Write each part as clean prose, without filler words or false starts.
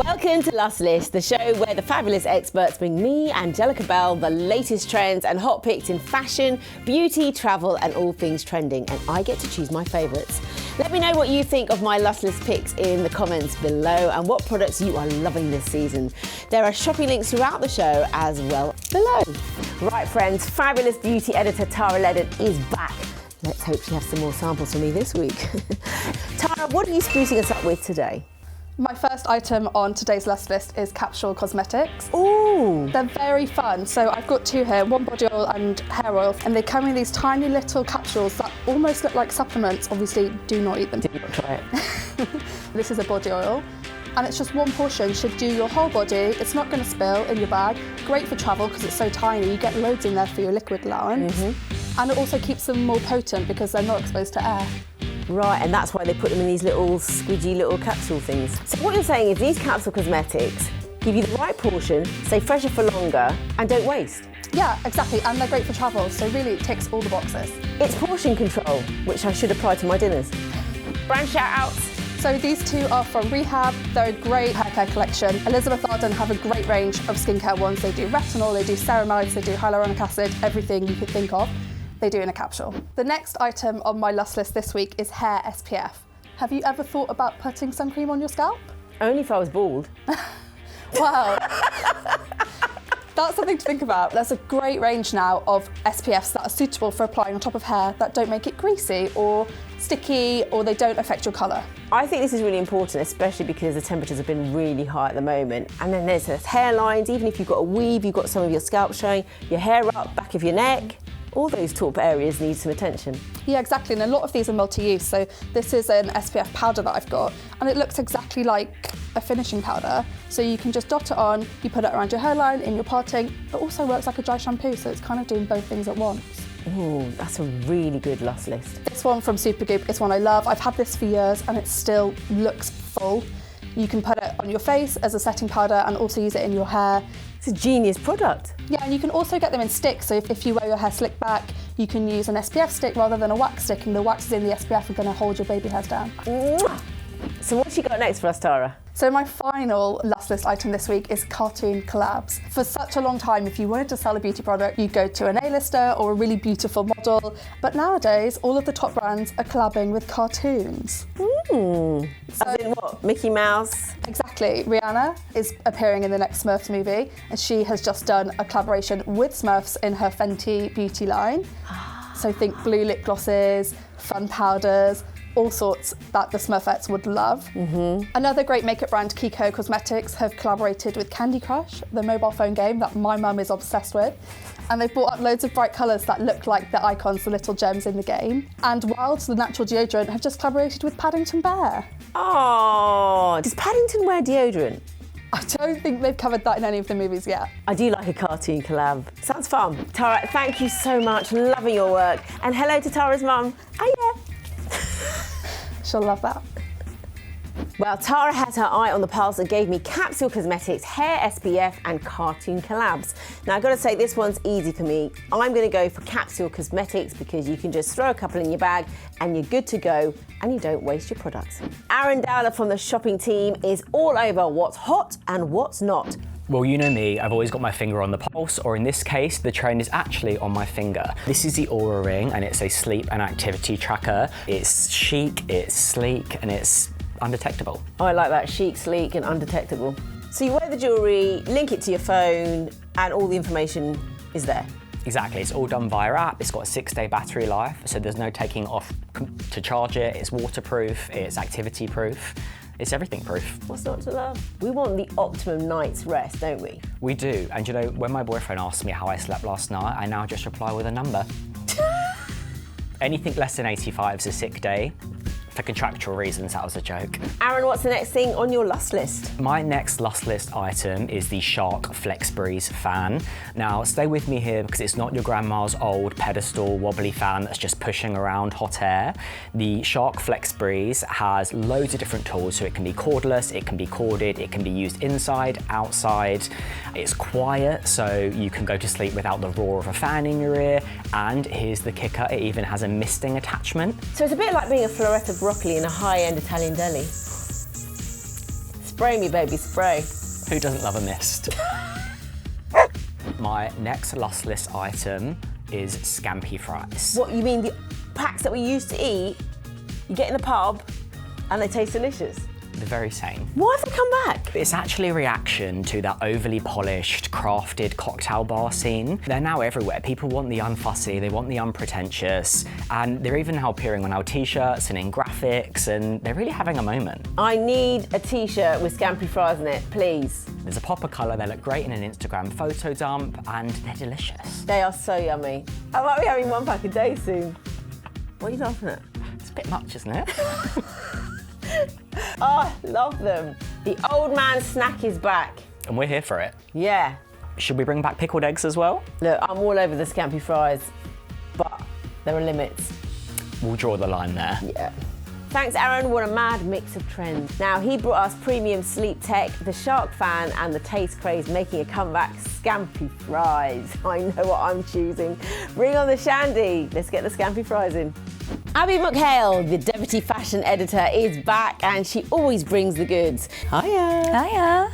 Welcome to Lust List, the show where the fabulous experts bring me, Angelica Bell, the latest trends and hot picks in fashion, beauty, travel and all things trending, and I get to choose my favourites. Let me know what you think of my Lust List picks in the comments below and what products you are loving this season. There are shopping links throughout the show as well below. Right friends, fabulous beauty editor Tara Ledden is back. Let's hope she has some more samples for me this week. Tara, what are you sprucing us up with today? My first item on today's Lust List is Capsule Cosmetics. Ooh! They're very fun. So I've got two here, one body oil and hair oil, and they come in these tiny little capsules that almost look like supplements. Obviously, do not eat them. Do not try it. This is a body oil, and it's just one portion, should do your whole body. It's not going to spill in your bag. Great for travel because it's so tiny. You get loads in there for your liquid allowance. And it also keeps them more potent because they're not exposed to air. Right, and that's why they put them in these little squidgy little capsule things. So what you're saying is these Capsule Cosmetics give you the right portion, stay fresher for longer, and don't waste. Yeah, exactly, and they're great for travel, so really it ticks all the boxes. It's portion control, which I should apply to my dinners. Brand shout-outs. So these two are from Rehab. They're a great hair care collection. Elizabeth Arden have a great range of skincare ones. They do retinol, they do ceramides, they do hyaluronic acid, everything you could think of. They do in a capsule. The next item on my Lust List this week is hair SPF. Have you ever thought about putting sun cream on your scalp? Only if I was bald. Wow. That's something to think about. There's a great range now of SPFs that are suitable for applying on top of hair that don't make it greasy or sticky, or they don't affect your colour. I think this is really important, especially because the temperatures have been really high at the moment. And then there's hairlines, even if you've got a weave, you've got some of your scalp showing, your hair up, back of your neck. All those top areas need some attention. Yeah, exactly, and a lot of these are multi-use. So this is an SPF powder that I've got, and it looks exactly like a finishing powder. So you can just dot it on, you put it around your hairline, in your parting. It also works like a dry shampoo, so it's kind of doing both things at once. Ooh, that's a really good Lust List. This one from Supergoop is one I love. I've had this for years, and it still looks full. You can put it on your face as a setting powder and also use it in your hair. It's a genius product. Yeah, and you can also get them in sticks, so if you wear your hair slicked back, you can use an SPF stick rather than a wax stick, and the waxes in the SPF are going to hold your baby hairs down. Mwah! So what's she got next for us, Tara? So my final Lust List item this week is Cartoon Collabs. For such a long time, if you wanted to sell a beauty product, you'd go to an A-lister or a really beautiful model. But nowadays, all of the top brands are collabing with cartoons. Ooh. As in what? Mickey Mouse? Exactly. Rihanna is appearing in the next Smurfs movie, and she has just done a collaboration with Smurfs in her Fenty beauty line. So think blue lip glosses, fun powders, all sorts that the Smurfettes would love. Another great makeup brand, Kiko Cosmetics, have collaborated with Candy Crush, the mobile phone game that my mum is obsessed with. And they've brought up loads of bright colours that look like the icons, the little gems in the game. And Wild, the natural deodorant, have just collaborated with Paddington Bear. Oh, does Paddington wear deodorant? I don't think they've covered that in any of the movies yet. I do like a cartoon collab. Sounds fun. Tara, thank you so much. Loving your work. And hello to Tara's mum. Oh yeah. She'll love that. Well, Tara has her eye on the pulse and gave me Capsule Cosmetics, Hair SPF and Cartoon Collabs. Now, I've got to say, this one's easy for me. I'm going to go for Capsule Cosmetics because you can just throw a couple in your bag and you're good to go and you don't waste your products. Arden from the shopping team is all over what's hot and what's not. Well, you know me, I've always got my finger on the pulse, or in this case, the trend is actually on my finger. This is the Oura Ring, and it's a sleep and activity tracker. It's chic, it's sleek, and it's undetectable. Oh, I like that, chic, sleek, and undetectable. So you wear the jewellery, link it to your phone, and all the information is there. Exactly, it's all done via app. It's got a 6-day battery life, so there's no taking off to charge it. It's waterproof, it's activity proof. It's everything proof. What's not to love? We want the optimum night's rest, don't we? We do, and you know, when my boyfriend asks me how I slept last night, I now just reply with a number. Anything less than 85 is a sick day. For contractual reasons, that was a joke. Arden, what's the next thing on your Lust List? My next Lust List item is the Shark Flexbreeze Fan. Now, stay with me here because it's not your grandma's old pedestal wobbly fan that's just pushing around hot air. The Shark Flexbreeze has loads of different tools, so it can be cordless, it can be corded, it can be used inside, outside. It's quiet, so you can go to sleep without the roar of a fan in your ear. And here's the kicker, it even has a misting attachment. So it's a bit like being a florette of broccoli in a high-end Italian deli. It's Spray me, baby, spray. Who doesn't love a mist? My next lost list item is scampi fries. What, you mean the packs that we used to eat, you get in the pub and they taste delicious? The very same. Why have they come back? It's actually a reaction to that overly polished, crafted cocktail bar scene. They're now everywhere. People want the unfussy, they want the unpretentious, and they're even now appearing on our t-shirts and in graphics, and they're really having a moment. I need a t-shirt with scampi fries in it, please. There's a pop of colour, they look great in an Instagram photo dump, and they're delicious. They are so yummy. I might be having one pack a day soon. What are you laughing at? It's a bit much, isn't it? Oh, I love them. The old man snack is back. And we're here for it. Yeah. Should we bring back pickled eggs as well? Look, I'm all over the scampi fries, but there are limits. We'll draw the line there. Yeah. Thanks, Aaron. What a mad mix of trends. Now, he brought us premium sleep tech, the shark fan, and the taste craze, making a comeback, scampi fries. I know what I'm choosing. Bring on the shandy. Let's get the scampi fries in. Abby McHale, the Deputy Fashion Editor, is back, and she always brings the goods. Hiya. Hiya.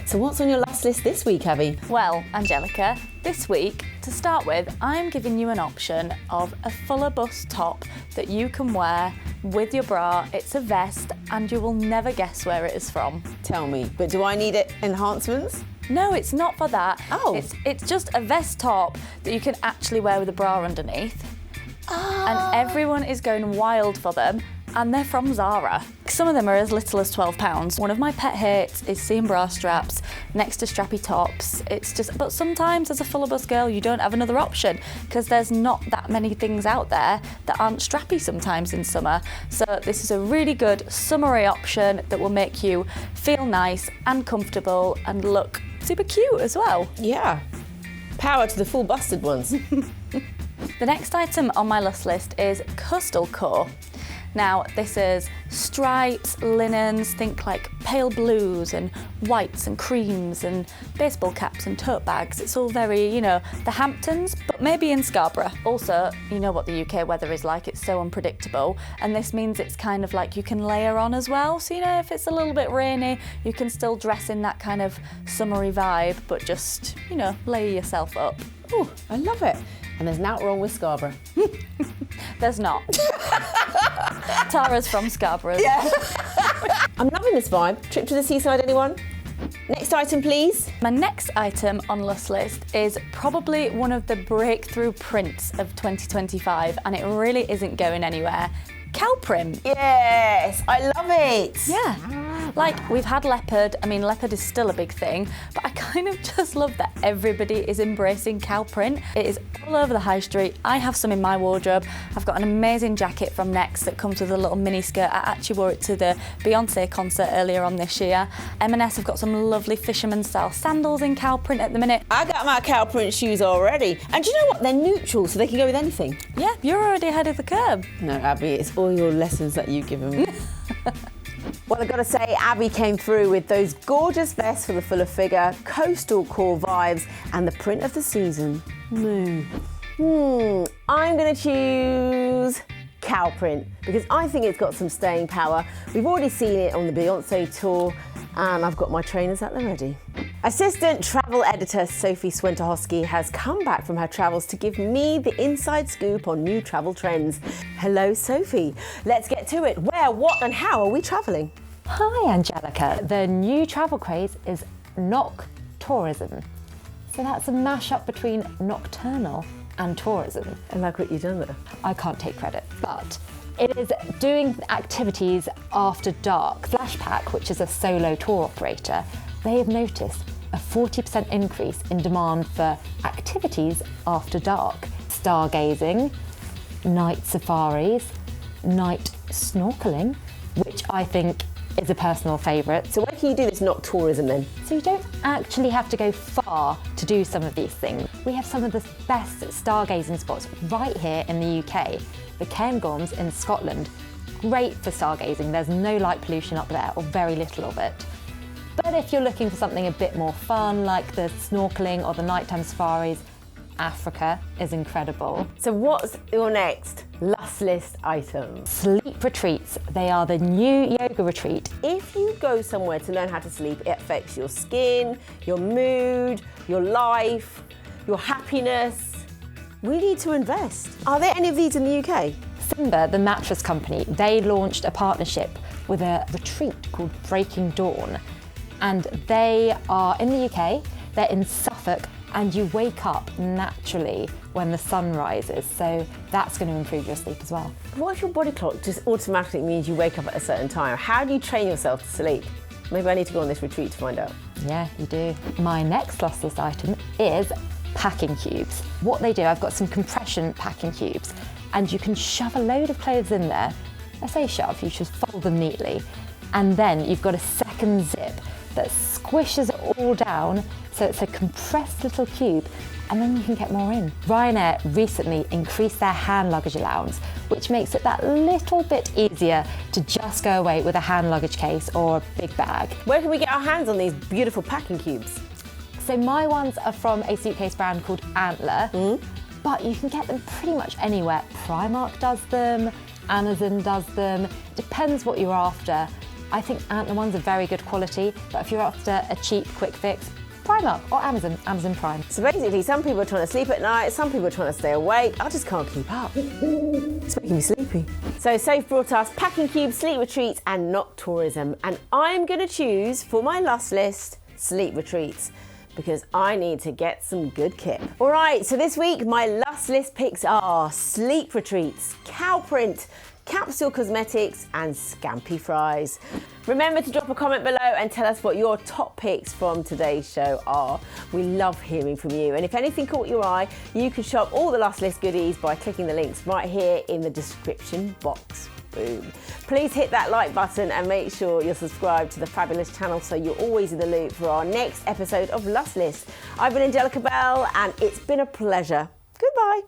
So what's on your last list this week, Abby? Well, Angelica, this week, to start with, I'm giving you an option of a fuller bust top that you can wear with your bra. It's a vest, and you will never guess where it is from. Tell me, but do I need enhancements? No, it's not for that. Oh. It's just a vest top that you can actually wear with a bra underneath. And everyone is going wild for them, and they're from Zara. Some of them are as little as £12. One of my pet hates is seeing bra straps next to strappy tops. But sometimes as a fuller bust girl, you don't have another option because there's not that many things out there that aren't strappy sometimes in summer. So this is a really good summery option that will make you feel nice and comfortable and look super cute as well. Yeah. Power to the full busted ones. The next item on my list is Coastal Core. Now, this is stripes, linens, think like pale blues and whites and creams and baseball caps and tote bags. It's all very, the Hamptons, but maybe in Scarborough. Also, you know what the UK weather is like, it's so unpredictable. And this means it's kind of like you can layer on as well. So, if it's a little bit rainy, you can still dress in that kind of summery vibe, but just, layer yourself up. Ooh, I love it. And there's nothing wrong with Scarborough. There's not. Tara's from Scarborough. Yeah. I'm loving this vibe. Trip to the seaside, anyone? Next item, please. My next item on Lust List is probably one of the breakthrough prints of 2025, and it really isn't going anywhere. Cow print. Yes, I love it. Yeah. Like, we've had leopard. I mean, leopard is still a big thing, but I kind of just love that everybody is embracing cow print. It is all over the high street. I have some in my wardrobe. I've got an amazing jacket from Next that comes with a little mini skirt. I actually wore it to the Beyonce concert earlier on this year. M&S have got some lovely fisherman style sandals in cow print at the minute. I got my cow print shoes already. And do you know what? They're neutral, so they can go with anything. Yeah, you're already ahead of the curve. No, Abby, it's all your lessons that you've given me. Well, I've got to say, Abby came through with those gorgeous vests for the fuller figure, coastal core vibes, and the print of the season. I'm going to choose cow print because I think it's got some staying power. We've already seen it on the Beyonce tour, and I've got my trainers at the ready. Assistant travel editor Sophie Swentahosky has come back from her travels to give me the inside scoop on new travel trends. Hello, Sophie. Let's get to it. Where, what, and how are we travelling? Hi, Angelica. The new travel craze is Noc-Tourism. So that's a mashup between nocturnal and tourism. I like what you've done there. I can't take credit, but it is doing activities after dark. Flashpack, which is a solo tour operator, they have noticed a 40% increase in demand for activities after dark. Stargazing, night safaris, night snorkeling, which I think is a personal favourite. So where can you do this Noc-Tourism then? So you don't actually have to go far to do some of these things. We have some of the best stargazing spots right here in the UK. The Cairngorms in Scotland, great for stargazing. There's no light pollution up there, or very little of it. But if you're looking for something a bit more fun, like the snorkeling or the nighttime safaris, Africa is incredible. So what's your next Lust List item? Sleep retreats, they are the new yoga retreat. If you go somewhere to learn how to sleep, it affects your skin, your mood, your life, your happiness. We need to invest. Are there any of these in the UK? Simba, the mattress company, they launched a partnership with a retreat called Breaking Dawn. And they are in the UK, they're in Suffolk, and you wake up naturally when the sun rises. So that's going to improve your sleep as well. What if your body clock just automatically means you wake up at a certain time? How do you train yourself to sleep? Maybe I need to go on this retreat to find out. Yeah, you do. My next Lust List item is packing cubes. What they do, I've got some compression packing cubes, and you can shove a load of clothes in there. I say shove, you should fold them neatly. And then you've got a second zip that squishes it all down, so it's a compressed little cube, and then you can get more in. Ryanair recently increased their hand luggage allowance, which makes it that little bit easier to just go away with a hand luggage case or a big bag. Where can we get our hands on these beautiful packing cubes? So my ones are from a suitcase brand called Antler, but you can get them pretty much anywhere. Primark does them, Amazon does them, depends what you're after. I think Antler ones are very good quality, but if you're after a cheap, quick fix, Primark or Amazon Prime. So basically, some people are trying to sleep at night, some people are trying to stay awake. I just can't keep up. It's making me sleepy. So Soph brought us packing cubes, sleep retreats and Noc-Tourism. And I'm going to choose for my Lust List, sleep retreats, because I need to get some good kit. All right, so this week my Lust List picks are sleep retreats, cow print, Capsule Cosmetics and Scampi Fries. Remember to drop a comment below and tell us what your top picks from today's show are. We love hearing from you. And if anything caught your eye, you can shop all the Lust List goodies by clicking the links right here in the description box. Boom. Please hit that like button and make sure you're subscribed to the fabulous channel so you're always in the loop for our next episode of Lust List. I've been Angelica Bell and it's been a pleasure. Goodbye.